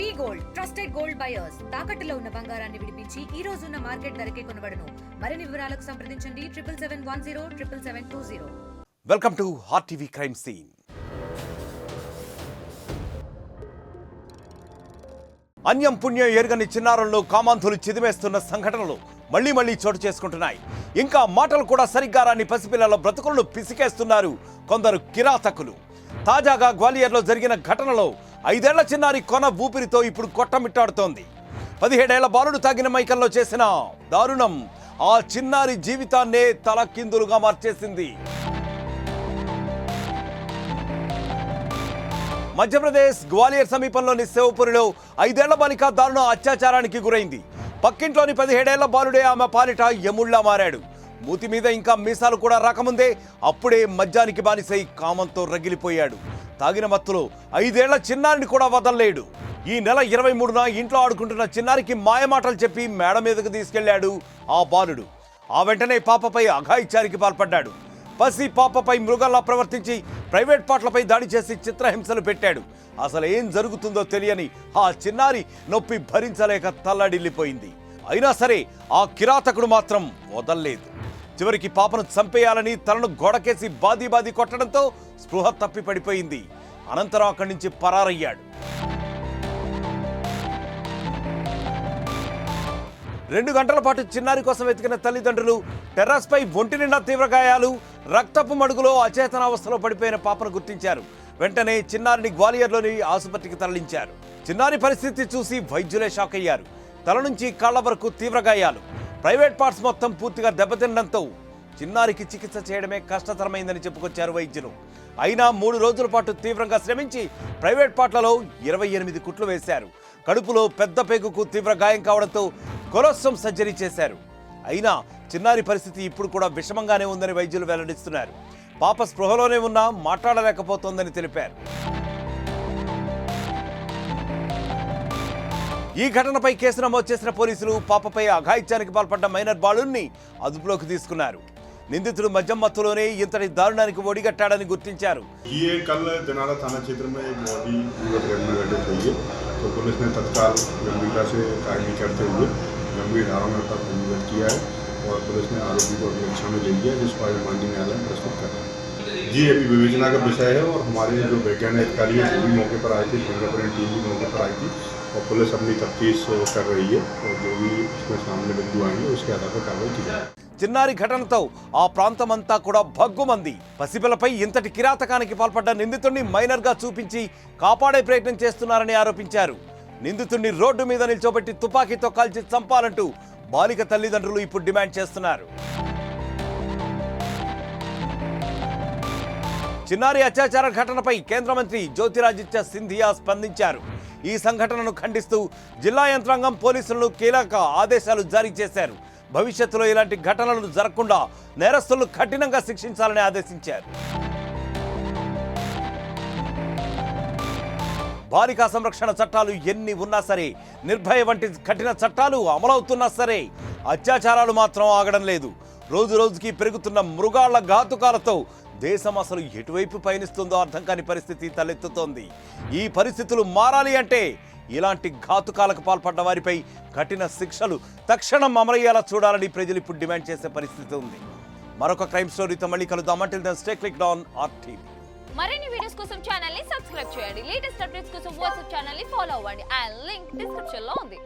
వి gold trusted gold buyers తాకట్టులో ఉన్న బంగారాన్ని విడిపించి ఈ రోజు ఉన్న మార్కెట్ ధరకే కొనబడును. మరిన్ని వివరాలకు సంప్రదించండి 7771077720. Welcome to hot TV crime scene. అన్యం పుణ్యం ఎరుగని చిన్నారులను కామాంధులు చిదిమేస్తున్న సంఘటనలు మళ్లీ చోటు చేసుకుంటున్నాయి. ఇంకా మాటలు కూడా సరిగ్గా రాని పసిపిల్లల బ్రతుకులను పిసికేస్తున్నారు కొందరు కిరాతకులు. తాజాగా గ్వాలియర్లో జరిగిన ఘటనలో 5 ఏళ్ల చిన్నారి కొన ఊపిరితో ఇప్పుడు కొట్టమిట్టాడుతోంది. 17 ఏళ్ల బాలుడు తాగిన మైకంలో చేసిన దారుణం ఆ చిన్నారి జీవితాన్నే తలకిందులుగా మార్చేసింది. మధ్యప్రదేశ్ గ్వాలియర్ సమీపంలోని శివపురిలో 5 ఏళ్ల బాలిక దారుణ అత్యాచారానికి గురైంది. పక్కింట్లోని 17 ఏళ్ల బాలుడే ఆమె పాలిట యముళ్లా మారాడు. మూతి మీద ఇంకా మీసాలు కూడా రాకముందే అప్పుడే మద్యానికి బానిసై కామంతో రగిలిపోయాడు. తాగిన మత్తులో 5 ఏళ్ల చిన్నారిని కూడా వదలలేడు. ఈ నెల 23న ఇంట్లో ఆడుకుంటున్న చిన్నారికి మాయమాటలు చెప్పి మేడ మీదకు తీసుకెళ్లాడు ఆ బాలుడు. ఆ వెంటనే పాపపై అఘాయిత్యానికి పాల్పడ్డాడు. పసి పాపపై మృగంలా ప్రవర్తించి ప్రైవేట్ పాటలపై దాడి చేసి చిత్రహింసలు పెట్టాడు. అసలు ఏం జరుగుతుందో తెలియని ఆ చిన్నారి నొప్పి భరించలేక తల్లడిల్లిపోయింది. అయినా సరే ఆ కిరాతకుడు మాత్రం వదల్లేదు. చివరికి పాపను చంపేయాలని తలను గోడకేసి బాదీ కొట్టడంతో స్పృహ తప్పి పడిపోయింది. అనంతరం అక్కడి నుంచి పరారయ్యాడు. 2 గంటల పాటు చిన్నారి కోసం వెతికిన తల్లిదండ్రులు టెర్రస్పై ఒంటి నిండా తీవ్ర గాయాలు, రక్తపు మడుగులో అచేతనావస్థలో పడిపోయిన పాపను గుర్తించారు. వెంటనే చిన్నారిని గ్వాలియర్లోని ఆసుపత్రికి తరలించారు. చిన్నారి పరిస్థితి చూసి వైద్యులే షాక్ అయ్యారు. తల నుంచి కాళ్ల వరకు తీవ్ర గాయాలు, ప్రైవేట్ పార్ట్స్ మొత్తం పూర్తిగా దెబ్బతినడంతో చిన్నారికి చికిత్స చేయడమే కష్టతరమైందని చెప్పుకొచ్చారు వైద్యులు. అయినా 3 రోజుల పాటు తీవ్రంగా శ్రమించి ప్రైవేట్ పార్ట్లలో 28 కుట్లు వేశారు. కడుపులో పెద్ద పేగుకు తీవ్ర గాయం కావడంతో కొలోస్టమ్ సర్జరీ చేశారు. అయినా చిన్నారి పరిస్థితి ఇప్పుడు కూడా విషమంగానే ఉందని వైద్యులు వెల్లడిస్తున్నారు. పాప స్పృహలోనే ఉన్నా మాట్లాడలేకపోతోందని తెలిపారు. ఈ ఘటనపై కేసు నమోదు చేసిన పోలీసులు పాపపై అఘాయిత్యానికి పాల్పడ్డ మైనర్ బాలుని అదుపులోకి తీసుకున్నారు. నిందితుడు మద్యం మత్తులోనే ఇంతటి దారుణానికి ఒడిగట్టాడని గుర్తించారు. जी अभी विवेचना का विषय है और हमारे जो वैज्ञानिक अधिकारी हैं वो भी मौके पर आए थे, फिंगरप्रिंट टीम भी मौके पर आई थी और पुलिस अपनी तफ्तीश कर रही है और जो भी इसमें सामने बिंदु आएंगे उसके आधार पर कार्रवाई की जाएगी. చిన్నారి ఘటనతో ఆ ప్రాంతమంతా కూడా భగ్గుమంది. పసిపిల్లపై ఇంతటి కిరాతకానికి పాల్పడ్డ నిందితుడిని మైనర్గా చూపించి కాపాడే ప్రయత్నం చేస్తున్నారని ఆరోపించారు. నిందితుడిని రోడ్డు మీద నిల్చోబెట్టి తుపాకీతో కాల్చి చంపాలంటూ బాలిక తల్లిదండ్రులు ఇప్పుడు డిమాండ్ చేస్తున్నారు. చిన్నారి అత్యాచార ఘటనపై కేంద్ర మంత్రి జ్యోతిరాదిత్య సింధియా స్పందించారు. ఈ సంఘటనను ఖండిస్తూ జిల్లా యంత్రాంగం పోలీసులను కీలక ఆదేశాలు జారీ చేశారు. భవిష్యత్తులో ఇలాంటి ఘటనలు జరగకుండా నేరస్తులను కఠినంగా శిక్షించాలని ఆదేశించారు. బాలికా సంరక్షణ చట్టాలు ఎన్ని ఉన్నా సరే, నిర్భయ వంటి కఠిన చట్టాలు అమలవుతున్నా సరే అత్యాచారాలు మాత్రం ఆగడం లేదు. రోజు రోజుకి పెరుగుతున్న మృగాళ్ల ఘాతుకాలతో దేశం అసలు ఎటువైపు పయనిస్తుందో అర్థం కాని పరిస్థితి తలెత్తుతోంది. ఈ పరిస్థితులు మారాలి అంటే ఇలాంటి ఘాతుకాలకు పాల్పడ్డ వారిపై కఠిన శిక్షలు తక్షణం అమలయ్యేలా చూడాలని ప్రజలు ఇప్పుడు డిమాండ్ చేసే పరిస్థితి ఉంది. మరొక క్రైమ్ స్టోరీతో మళ్ళీ కలుద్దాం. Until then, stay clicked on RTV. మరిన్ని వీడియోస్ కోసం ఛానల్ ని సబ్స్క్రైబ్ చేయండి. లేటెస్ట్ అప్డేట్స్ కోసం వాట్సాప్ ఛానల్ ని ఫాలో అవ్వండి. ఆ లింక్ డిస్క్రిప్షన్ లో ఉంది.